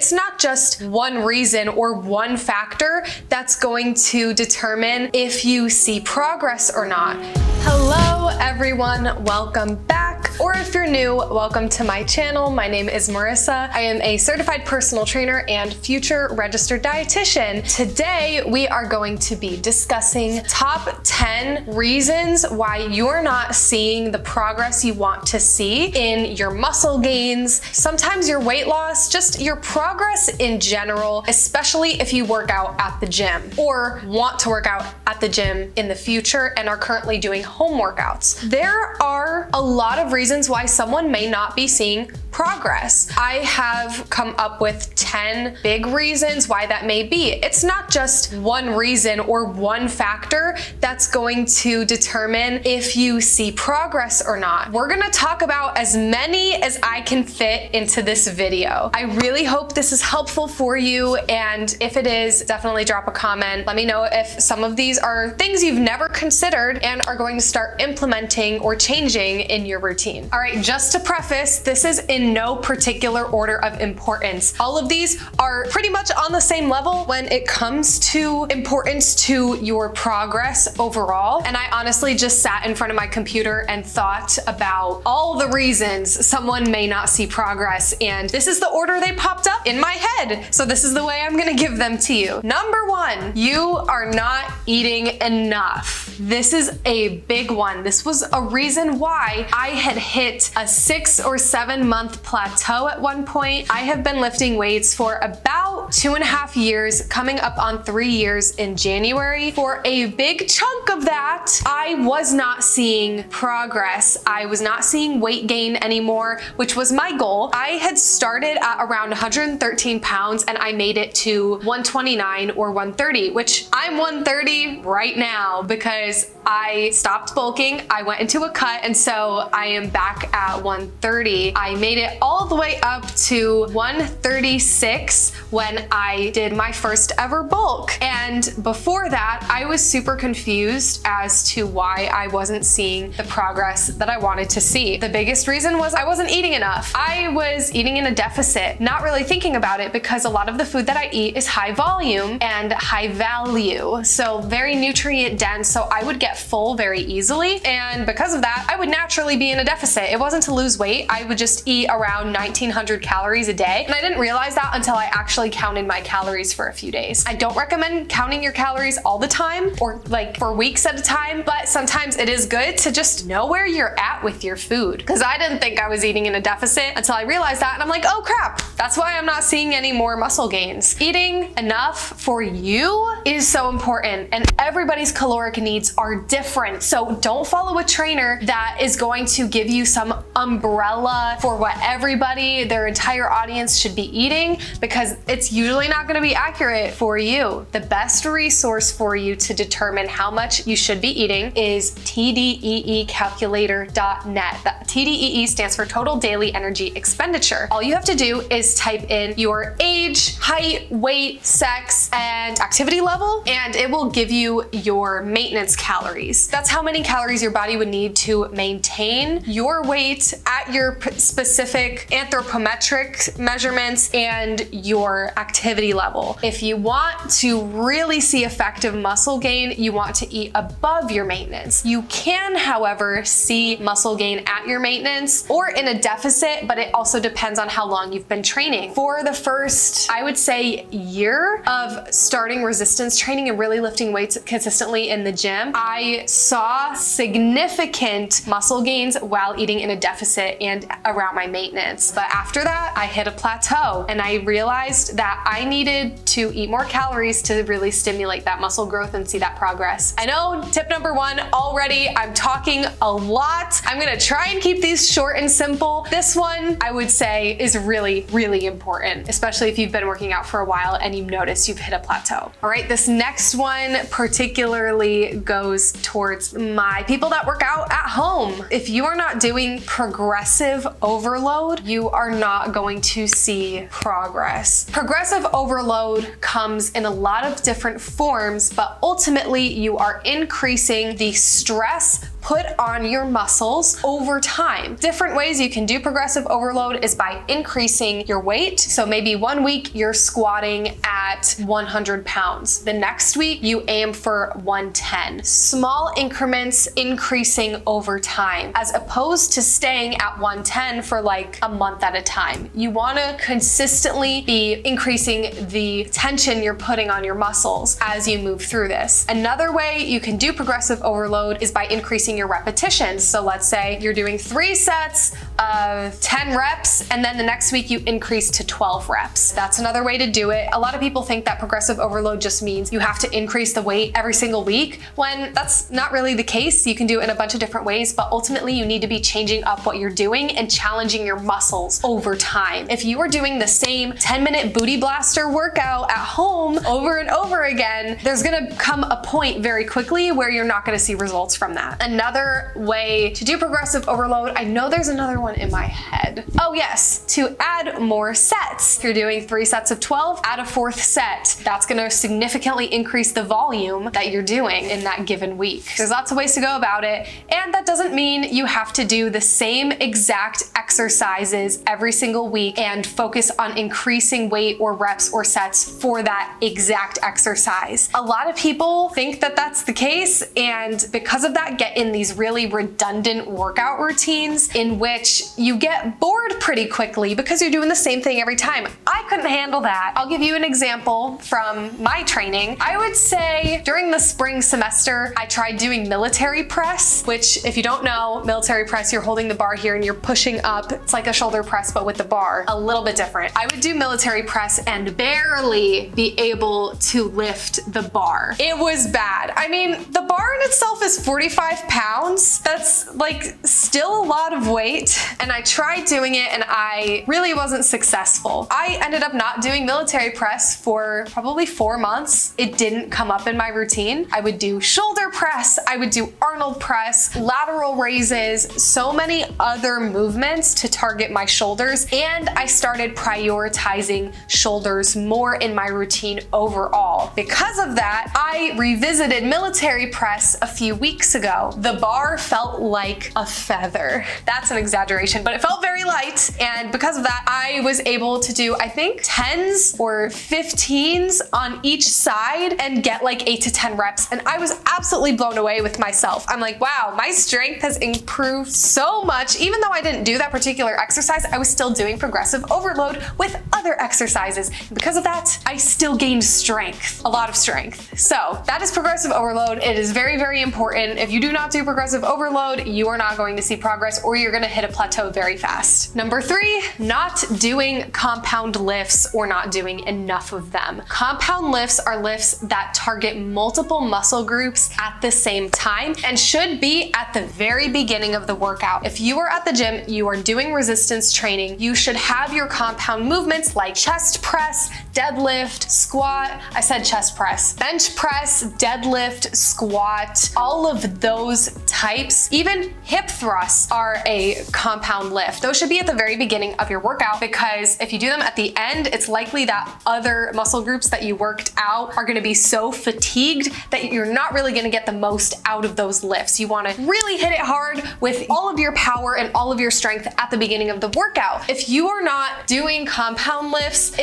It's not just one reason or one factor that's going to determine if you see progress or not. Hello everyone, welcome back. Or if you're new, welcome to my channel. My name is Marissa. I am a certified personal trainer and future registered dietitian. Today, we are going to be discussing top 10 reasons why you're not seeing the progress you want to see in your muscle gains, sometimes your weight loss, just your progress in general, especially if you work out at the gym or want to work out at the gym in the future and are currently doing home workouts. There are a lot of reasons why someone may not be seeing progress. I have come up with 10 big reasons why that may be. It's not just one reason or one factor that's going to determine if you see progress or not. We're gonna talk about as many as I can fit into this video. I really hope this is helpful for you, and if it is, definitely drop a comment. Let me know if some of these are things you've never considered and are going to start implementing or changing in your routine. All right, just to preface, this is in no particular order of importance. All of these are pretty much on the same level when it comes to importance to your progress overall. And I honestly just sat in front of my computer and thought about all the reasons someone may not see progress, and this is the order they popped up in my head. So this is the way I'm gonna give them to you. Number one, you are not eating enough. This is a big one. This was a reason why I had hit a 6 or 7 month plateau at one point. I have been lifting weights for about 2.5 years, coming up on 3 years in January. For a big chunk of that, I was not seeing progress. I was not seeing weight gain anymore, which was my goal. I had started at around 113 pounds and I made it to 129 or 130, which I'm 130 right now because I stopped bulking. I went into a cut, and so I am back at 130. I made it all the way up to 136 when I did my first ever bulk. And before that, I was super confused as to why I wasn't seeing the progress that I wanted to see. The biggest reason was I wasn't eating enough. I was eating in a deficit, not really thinking about it because a lot of the food that I eat is high volume and high value, so very nutrient dense, so I would get full very easily, and because of that, I would naturally be in a deficit. It wasn't to lose weight, I would just eat around 1900 calories a day, and I didn't realize that until I actually counted my calories for a few days. I don't recommend counting your calories all the time or like for weeks at a time, but sometimes it is good to just know where you're at with your food, because I didn't think I was eating in a deficit until I realized that, and I'm like, oh crap, that's why I'm not seeing any more muscle gains. Eating enough for you is so important, and everybody's caloric needs are different, so don't follow a trainer that is going to give you some umbrella for what everybody, their entire audience should be eating, because it's usually not going to be accurate for you. The best resource for you to determine how much you should be eating is tdeecalculator.net. That TDEE stands for Total Daily Energy Expenditure. All you have to do is type in your age, height, weight, sex, and activity level, and it will give you your maintenance calories. That's how many calories your body would need to maintain your weight at your specific anthropometric measurements and your activity level. If you want to really see effective muscle gain, you want to eat above your maintenance. You can, however, see muscle gain at your maintenance or in a deficit, but it also depends on how long you've been training. For the first, I would say, year of starting resistance training and really lifting weights consistently in the gym, I saw significant muscle gains while eating in a deficit and around my maintenance. But after that, I hit a plateau and I realized that I needed to eat more calories to really stimulate that muscle growth and see that progress. I know, tip number one, already I'm talking a lot. I'm gonna try and keep these short and simple. This one, I would say, is really, really important, especially if you've been working out for a while and you notice you've hit a plateau. All right, this next one particularly goes towards my people that work out at home. If you are not doing progressive overload, you are not going to see progress. Progressive overload comes in a lot of different forms, but ultimately you are increasing the stress put on your muscles over time. Different ways you can do progressive overload is by increasing your weight. So maybe one week you're squatting at 100 pounds. The next week you aim for 110. Small increments increasing over time, as opposed to staying at 110 for like a month at a time. You want to consistently be increasing the tension you're putting on your muscles as you move through this. Another way you can do progressive overload is by increasing your repetitions. So let's say you're doing 3 sets of 10 reps, and then the next week you increase to 12 reps. That's another way to do it. A lot of people think that progressive overload just means you have to increase the weight every single week, when that's not really the case. You can do it in a bunch of different ways, but ultimately you need to be changing up what you're doing and challenging your muscles over time. If you are doing the same 10-minute booty blaster workout at home over and over again, there's gonna come a point very quickly where you're not gonna see results from that. Another way to do progressive overload, I know there's another one in my head. Oh yes, to add more sets. If you're doing 3 sets of 12, add a 4th set. That's gonna significantly increase the volume that you're doing in that given week. There's lots of ways to go about it, and that doesn't mean you have to do the same exact exercises every single week and focus on increasing weight or reps or sets for that exact exercise. A lot of people think that that's the case, and because of that get in these really redundant workout routines in which you get bored pretty quickly because you're doing the same thing every time. I couldn't handle that. I'll give you an example from my training. I would say during the spring semester, I tried doing military press, which if you don't know, military press, you're holding the bar here and you're pushing up. It's like a shoulder press, but with the bar. A little bit different. I would do military press and barely be able to lift the bar. It was bad. I mean, the bar in itself is 45 pounds. That's like still a lot of weight. And I tried doing it and I really wasn't successful. I ended up not doing military press for probably 4 months. It didn't come up in my routine. I would do shoulder press, I would do Arnold press, lateral raises, so many other movements to target my shoulders, and I started prioritizing shoulders more in my routine overall. Because of that, I revisited military press a few weeks ago. The bar felt like a feather. That's an exaggeration, but it felt very light, and because of that, I was able to do, I think, 10s or 15s on each side and get like 8 to 10 reps, and I was absolutely blown away with myself. I'm like, wow, my strength has improved so much. Even though I didn't do that particular exercise, I was still doing progressive overload with other exercises. Because of that, I still gained strength, a lot of strength. So that is progressive overload. It is very, very important. If you do not do progressive overload, you are not going to see progress, or you're gonna hit a plateau very fast. Number 3, not doing compound lifts or not doing enough of them. Compound lifts are lifts that target multiple muscle groups at the same time and should be at the very beginning of the workout. If you are at the gym, you are doing resistance training, you should have your compound movements like chest press, deadlift, squat. I said chest press, bench press, deadlift, squat, all of those types. Even hip thrusts are a compound lift. Those should be at the very beginning of your workout, because if you do them at the end, it's likely that other muscle groups that you worked out are gonna be so fatigued that you're not really gonna get the most out of those lifts. You wanna really hit it hard with all of your power and all of your strength at the beginning of the workout. If you are not doing compound lifts,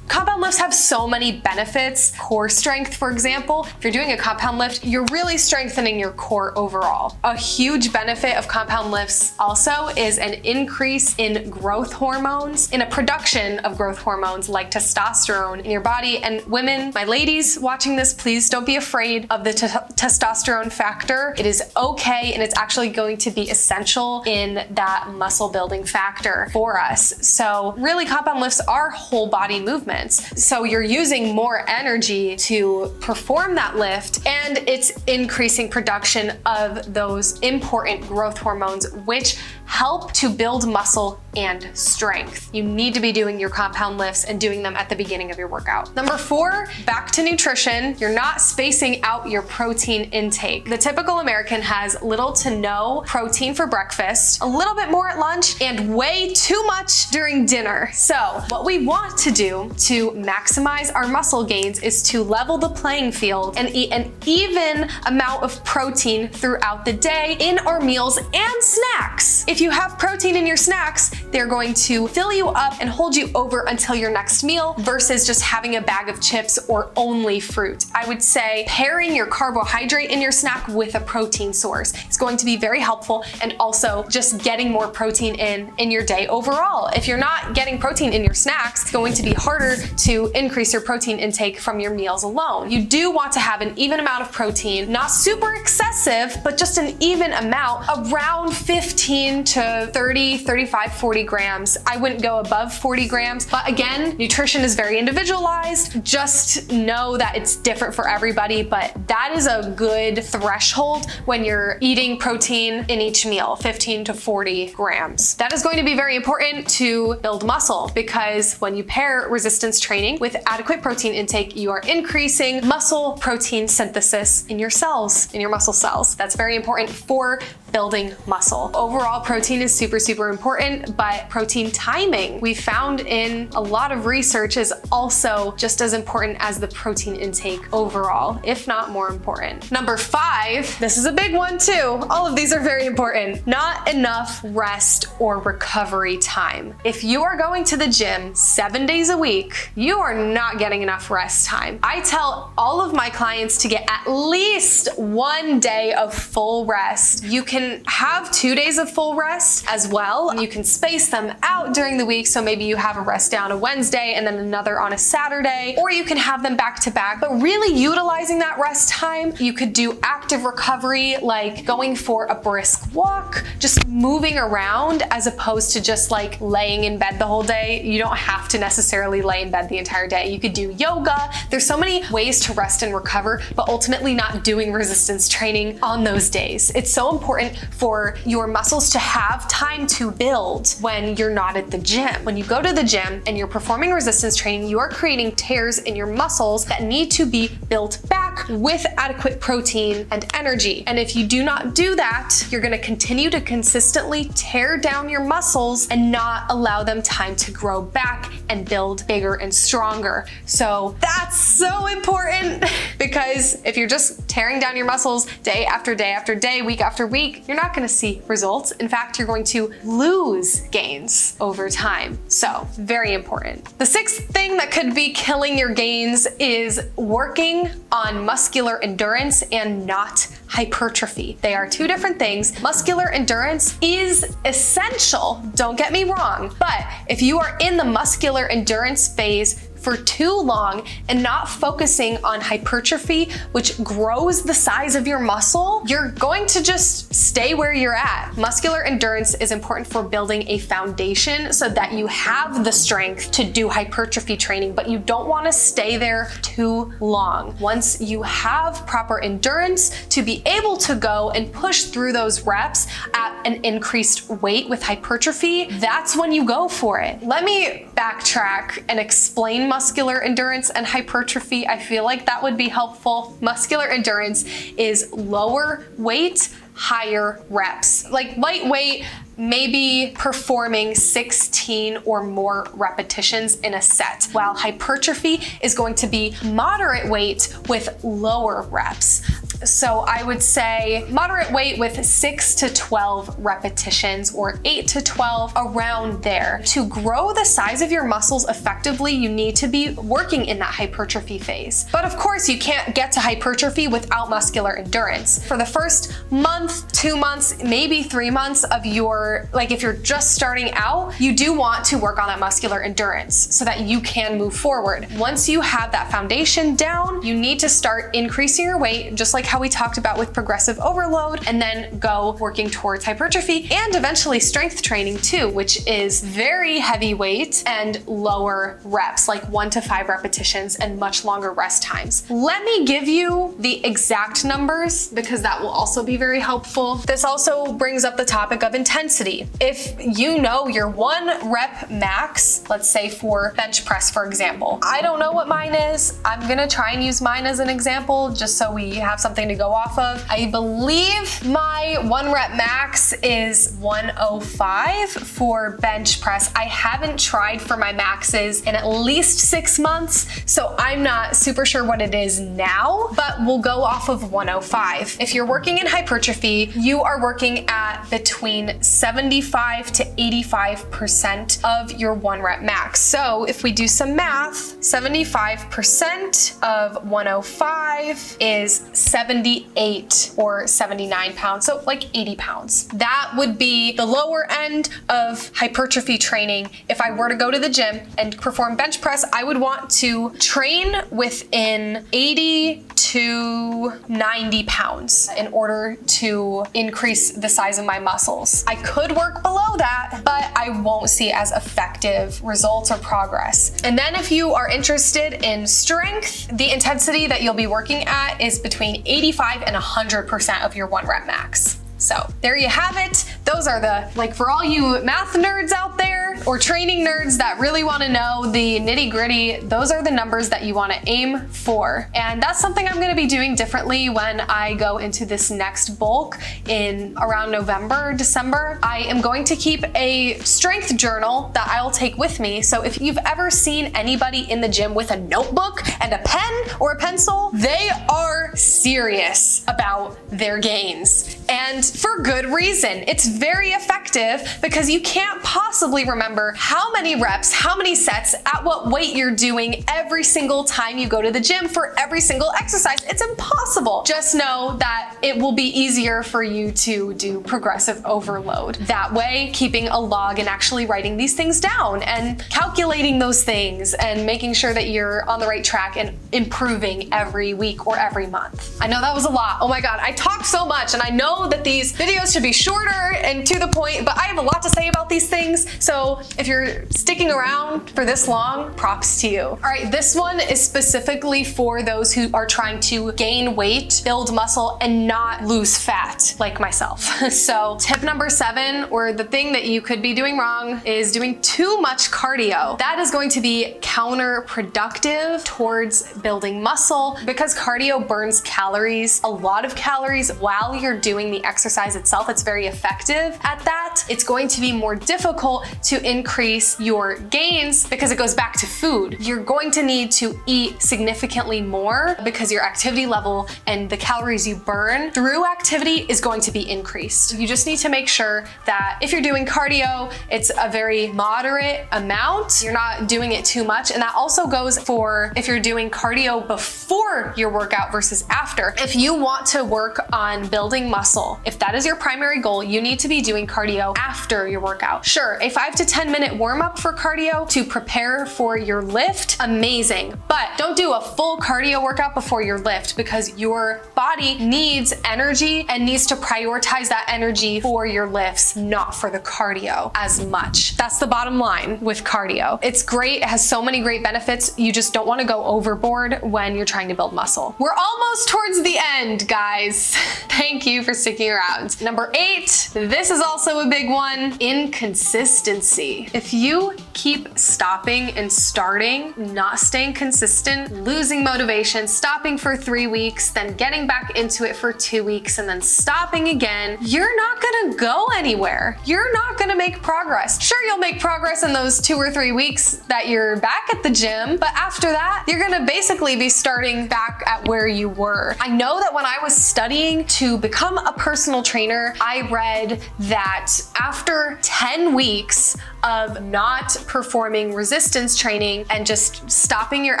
compound lifts have so many benefits. Core strength, for example, if you're doing a compound lift, you're really strengthening your core overall. A huge benefit of compound lifts also is an increase in growth hormones, in a production of growth hormones like testosterone in your body. And women, my ladies watching this, please don't be afraid of the testosterone factor. It is okay, and it's actually going to be essential in that muscle building factor for us. So really, compound lifts are whole body movements. So you're using more energy to perform that lift, and it's increasing production of those important growth hormones, which help to build muscle and strength. You need to be doing your compound lifts and doing them at the beginning of your workout. Number 4, back to nutrition. You're not spacing out your protein intake. The typical American has little to no protein for breakfast, a little bit more at lunch, and way too much during dinner. So what we want to do to maximize our muscle gains is to level the playing field and eat an even amount of protein throughout the day in our meals and snacks. If you have protein in your snacks, they're going to fill you up and hold you over until your next meal versus just having a bag of chips or only fruit. I would say pairing your carbohydrate in your snack with a protein source is going to be very helpful, and also just getting more protein in your day overall. If you're not getting protein in your snacks, it's going to be harder to increase your protein intake from your meals alone. You do want to have an even amount of protein, not super excessive, but just an even amount, around 15 to 30, 35, 40 grams. I wouldn't go above 40 grams, but again, nutrition is very individualized. Just know that it's different for everybody, but that is a good threshold when you're eating protein in each meal, 15 to 40 grams. That is going to be very important to build muscle, because when you pair resistance training with adequate protein intake, you are increasing muscle protein synthesis in your cells, in your muscle cells. That's very important for building muscle. Overall, protein is super, super important, but protein timing, we found in a lot of research, is also just as important as the protein intake overall, if not more important. Number 5, this is a big one too. All of these are very important. Not enough rest or recovery time. If you are going to the gym 7 days a week, you are not getting enough rest time. I tell all of my clients to get at least 1 day of full rest. You can have 2 days of full rest as well. You can space them out during the week, so maybe you have a rest down a Wednesday and then another on a Saturday, or you can have them back to back. But really utilizing that rest time, you could do active recovery, like going for a brisk walk, just moving around, as opposed to just like laying in bed the whole day. You don't have to necessarily lay in bed the entire day. You could do yoga. There's so many ways to rest and recover, but ultimately not doing resistance training on those days. It's so important for your muscles to have time to build when you're not at the gym. When you go to the gym and you're performing resistance training, you are creating tears in your muscles that need to be built back with adequate protein and energy. And if you do not do that, you're going to continue to consistently tear down your muscles and not allow them time to grow back and build bigger and stronger. So that's so important, because if you're just tearing down your muscles day after day after day, week after week, you're not going to see results. In fact, you're going to lose gains over time. So very important. The 6th thing that could be killing your gains is working on muscular endurance and not hypertrophy. They are 2 different things. Muscular endurance is essential, don't get me wrong, but if you are in the muscular endurance phase for too long and not focusing on hypertrophy, which grows the size of your muscle, you're going to just stay where you're at. Muscular endurance is important for building a foundation so that you have the strength to do hypertrophy training, but you don't want to stay there too long. Once you have proper endurance to be able to go and push through those reps at an increased weight with hypertrophy, that's when you go for it. Let me backtrack and explain muscular endurance and hypertrophy. I feel like that would be helpful. Muscular endurance is lower weight, higher reps. Like lightweight, maybe performing 16 or more repetitions in a set, while hypertrophy is going to be moderate weight with lower reps. So I would say moderate weight with 6 to 12 repetitions, or 8 to 12, around there. To grow the size of your muscles effectively, you need to be working in that hypertrophy phase. But of course, you can't get to hypertrophy without muscular endurance. For the first month, 2 months, maybe 3 months of your, like if you're just starting out, you do want to work on that muscular endurance so that you can move forward. Once you have that foundation down, you need to start increasing your weight, just like how how we talked about with progressive overload, and then go working towards hypertrophy and eventually strength training too, which is very heavy weight and lower reps, like 1 to 5 repetitions and much longer rest times. Let me give you the exact numbers because that will also be very helpful. This also brings up the topic of intensity. If you know your 1 rep max, let's say for bench press, for example, I don't know what mine is. I'm gonna try and use mine as an example just so we have something to go off of. I believe my 1 rep max is 105 for bench press. I haven't tried for my maxes in at least 6 months, so I'm not super sure what it is now, but we'll go off of 105. If you're working in hypertrophy, you are working at between 75 to 85% of your 1 rep max. So if we do some math, 75% of 105 is 78 or 79 pounds, so like 80 pounds. That would be the lower end of hypertrophy training. If I were to go to the gym and perform bench press, I would want to train within 80 to 90 pounds in order to increase the size of my muscles. I could work below that, but I won't see as effective results or progress. And then if you are interested in strength, the intensity that you'll be working at is between 85 and 100% of your 1 rep max. So there you have it. Those are the, like, for all you math nerds out there or training nerds that really want to know the nitty gritty, those are the numbers that you want to aim for. And that's something I'm going to be doing differently when I go into this next bulk in around November, December. I am going to keep a strength journal that I'll take with me. So if you've ever seen anybody in the gym with a notebook and a pen or a pencil, they are serious about their gains. And for good reason. It's very effective because you can't possibly remember how many reps, how many sets, at what weight you're doing every single time you go to the gym for every single exercise. It's impossible. Just know that it will be easier for you to do progressive overload. That way, keeping a log and actually writing these things down and calculating those things and making sure that you're on the right track and improving every week or every month. I know that was a lot. Oh my God, I talk so much, and I know that these videos should be shorter and to the point, but I have a lot to say about these things. So if you're sticking around for this long, props to you. All right, this one is specifically for those who are trying to gain weight, build muscle, and not lose fat like myself. So tip number 7, or the thing that you could be doing wrong, is doing too much cardio. That is going to be counterproductive towards building muscle because cardio burns calories, a lot of calories while you're doing the exercise itself. It's very effective at that. It's going to be more difficult to increase your gains because it goes back to food. You're going to need to eat significantly more because your activity level and the calories you burn through activity is going to be increased. You just need to make sure that if you're doing cardio, it's a very moderate amount. You're not doing it too much. And that also goes for if you're doing cardio before your workout versus after. If you want to work on building muscle, if that is your primary goal, you need to be doing cardio after your workout. Sure, a 5 to 10 minute warm up for cardio to prepare for your lift, amazing. But don't do a full cardio workout before your lift because your body needs energy and needs to prioritize that energy for your lifts, not for the cardio as much. That's the bottom line with cardio. It's great, it has so many great benefits. You just don't want to go overboard when you're trying to build muscle. We're almost towards the end, guys. Thank you for sticking around. Number 8, this is also a big one, inconsistency. If you keep stopping and starting, not staying consistent, losing motivation, stopping for 3 weeks, then getting back into it for 2 weeks, and then stopping again, you're not gonna go anywhere. You're not gonna make progress. Sure, you'll make progress in those 2 or 3 weeks that you're back at the gym, but after that, you're gonna basically be starting back at where you were. I know that when I was studying to become a personal trainer, I read that after 10 weeks of not performing resistance training and just stopping your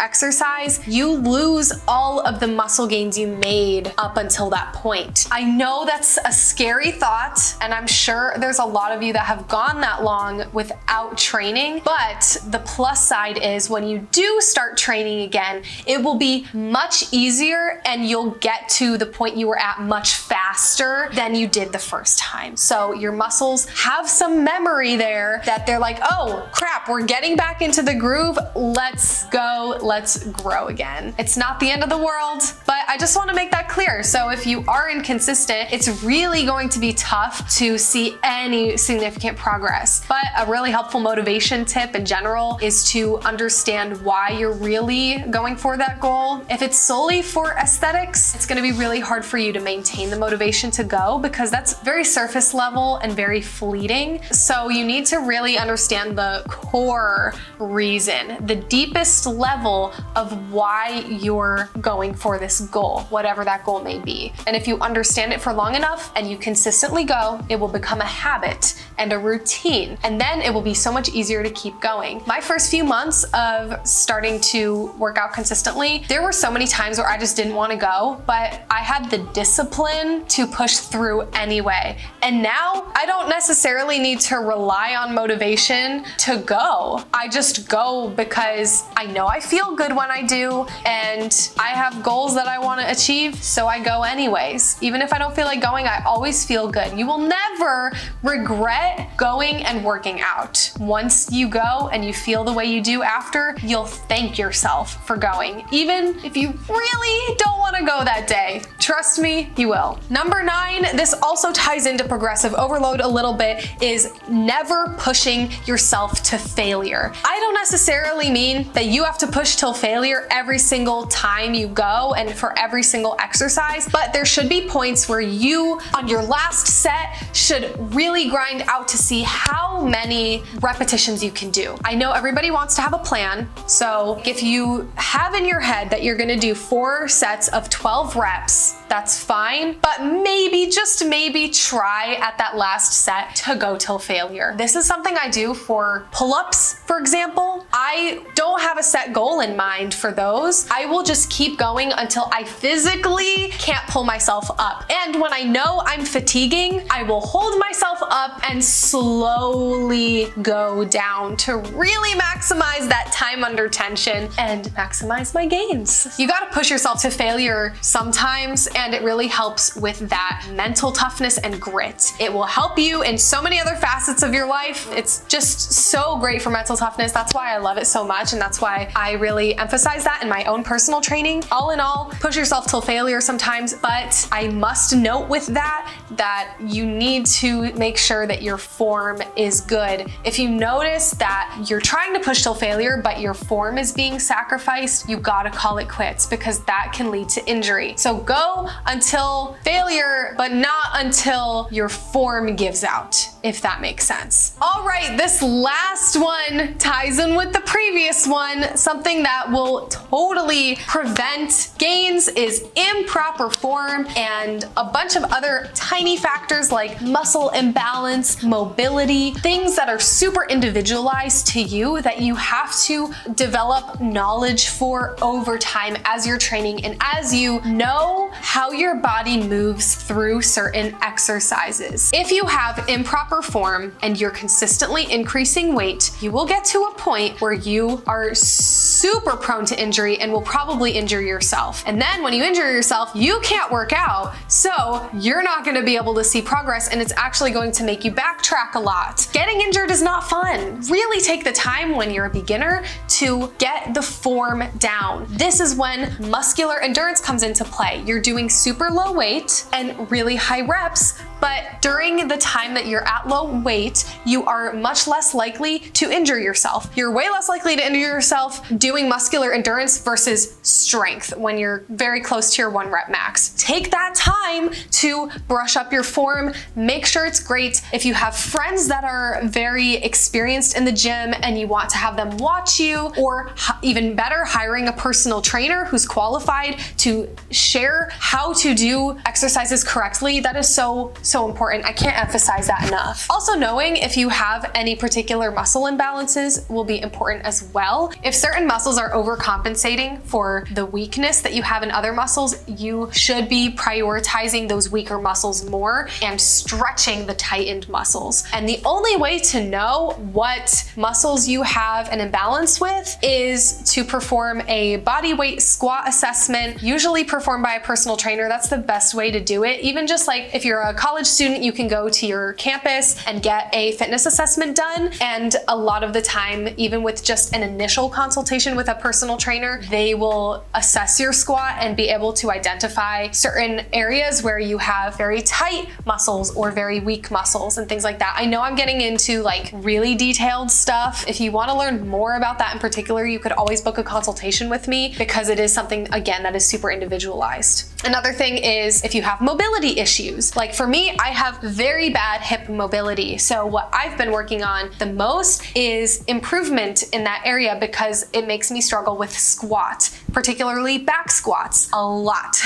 exercise, you lose all of the muscle gains you made up until that point. I know that's a scary thought, and I'm sure there's a lot of you that have gone that long without training, but the plus side is when you do start training again, it will be much easier and you'll get to the point you were at much faster than you did the first time. So your muscles have some memory there that they're like, oh crap, we're getting back into the groove. Let's go, let's grow again. It's not the end of the world, but I just want to make that clear. So if you are inconsistent, it's really going to be tough to see any significant progress. But a really helpful motivation tip in general is to understand why you're really going for that goal. If it's solely for aesthetics, it's going to be really hard for you to maintain the motivation to go because that's very surface level and very fleeting. So you need to really understand the core reason, the deepest level of why you're going for this goal, whatever that goal may be. And if you understand it for long enough and you consistently go, it will become a habit and a routine. And then it will be so much easier to keep going. My first few months of starting to work out consistently, there were so many times where I just didn't want to go, but I had the discipline to push through anyway. And now I don't necessarily need to rely on motivation to go. I just go because I know I feel good when I do, and I have goals that I want to achieve, so I go anyways. Even if I don't feel like going, I always feel good. You will never regret going and working out. Once you go and you feel the way you do after, you'll thank yourself for going, even if you really don't want to go that day. Trust me, you will. Number 9, this also ties into progressive overload a little bit, is never pushing yourself to failure. I don't necessarily mean that you have to push till failure every single time you go and for every single exercise, but there should be points where you, on your last set, should really grind out to see how many repetitions you can do. I know everybody wants to have a plan, so if you have in your head that you're gonna do 4 sets of 12 reps, that's fine, but maybe, just maybe, try at that last set to go till failure. This is something I do for pull-ups, for example. I don't have a set goal in mind for those. I will just keep going until I physically can't pull myself up. And when I know I'm fatiguing, I will hold myself up and slowly go down to really maximize that time under tension and maximize my gains. You gotta push yourself to failure sometimes, and it really helps with that mental toughness and grit. It will help you in so many other facets of your life. It's just so great for mental toughness. That's why I love it so much, and that's why I really emphasize that in my own personal training. All in all, push yourself till failure sometimes, but I must note with that you need to make sure that your form is good. If you notice that you're trying to push till failure, but your form is being sacrificed, you gotta call it quits, because that can lead to injury. So go until failure, but not until your form gives out, if that makes sense. All right, this last one ties in with the previous one. Something that will totally prevent gains is improper form and a bunch of other tiny factors like muscle imbalance, mobility, things that are super individualized to you that you have to develop knowledge for over time as you're training and as you know how your body moves through certain exercises. If you have improper form and you're consistently increasing weight, you will get to a point where you are super prone to injury and will probably injure yourself. And then when you injure yourself, you can't work out, so you're not going to be able to see progress, and it's actually going to make you backtrack a lot. Getting injured is not fun. Really take the time when you're a beginner to get the form down. This is when muscular endurance comes into play. You're doing super low weight and really high reps, but during the time that you're at low weight, you are much less likely to injure yourself. You're way less likely to injure yourself doing muscular endurance versus strength when you're very close to your 1 rep max. Take that time to brush up your form, make sure it's great. If you have friends that are very experienced in the gym and you want to have them watch you, or even better, hiring a personal trainer who's qualified to share how to do exercises correctly, that is so important. I can't emphasize that enough. Also, knowing if you have any particular muscle imbalances will be important as well. If certain muscles are overcompensating for the weakness that you have in other muscles, you should be prioritizing those weaker muscles more and stretching the tightened muscles. And the only way to know what muscles you have an imbalance with is to perform a body weight squat assessment, usually performed by a personal trainer. That's the best way to do it. Even just like if you're a college student, you can go to your campus and get a fitness assessment done. And a lot of the time, even with just an initial consultation with a personal trainer, they will assess your squat and be able to identify certain areas where you have very tight muscles or very weak muscles and things like that. I know I'm getting into like really detailed stuff. If you want to learn more about that in particular, you could always book a consultation with me because it is something, again, that is super individualized. Another thing is if you have mobility issues. Like for me, I have very bad hip mobility. So what I've been working on the most is improvement in that area because it makes me struggle with squat, particularly back squats, a lot.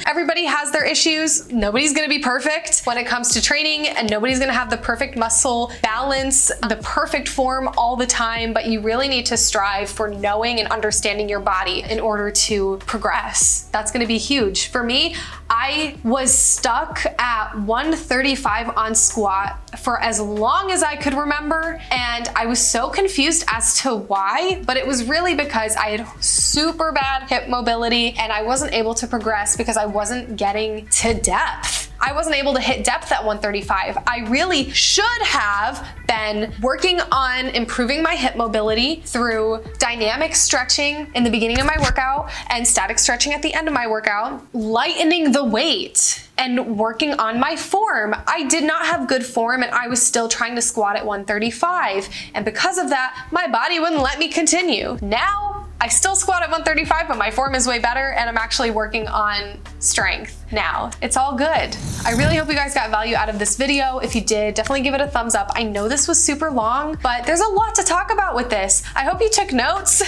Everybody has their issues. Nobody's gonna be perfect when it comes to training, and nobody's gonna have the perfect muscle balance, the perfect form all the time, but you really need to strive for knowing and understanding your body in order to progress. That's gonna be huge. For me, I was stuck at 135 on squat for as long as I could remember, and I was so confused as to why, but it was really because I had super bad hip mobility and I wasn't able to progress because I wasn't getting to depth. I wasn't able to hit depth at 135. I really should have been working on improving my hip mobility through dynamic stretching in the beginning of my workout and static stretching at the end of my workout, lightening the weight and working on my form. I did not have good form and I was still trying to squat at 135. And because of that, my body wouldn't let me continue. Now, I still squat at 135, but my form is way better and I'm actually working on strength now. It's all good. I really hope you guys got value out of this video. If you did, definitely give it a thumbs up. I know this was super long, but there's a lot to talk about with this. I hope you took notes.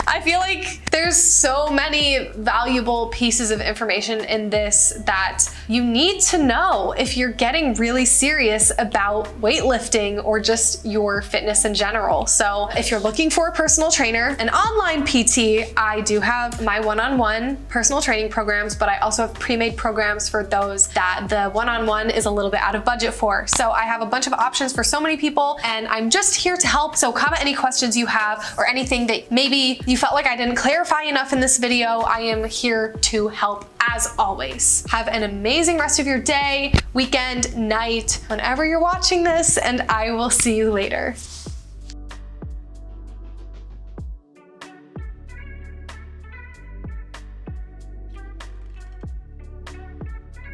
I feel like there's so many valuable pieces of information in this that you need to know if you're getting really serious about weightlifting or just your fitness in general. So if you're looking for a personal trainer, an online PT, I do have my one-on-one personal training programs, but I also have pre-made programs for those that the one-on-one is a little bit out of budget for. So I have a bunch of options for so many people and I'm just here to help. So comment any questions you have or anything that maybe you felt like I didn't clarify enough in this video. I am here to help as always. Have an amazing rest of your day, weekend, night, whenever you're watching this, and I will see you later.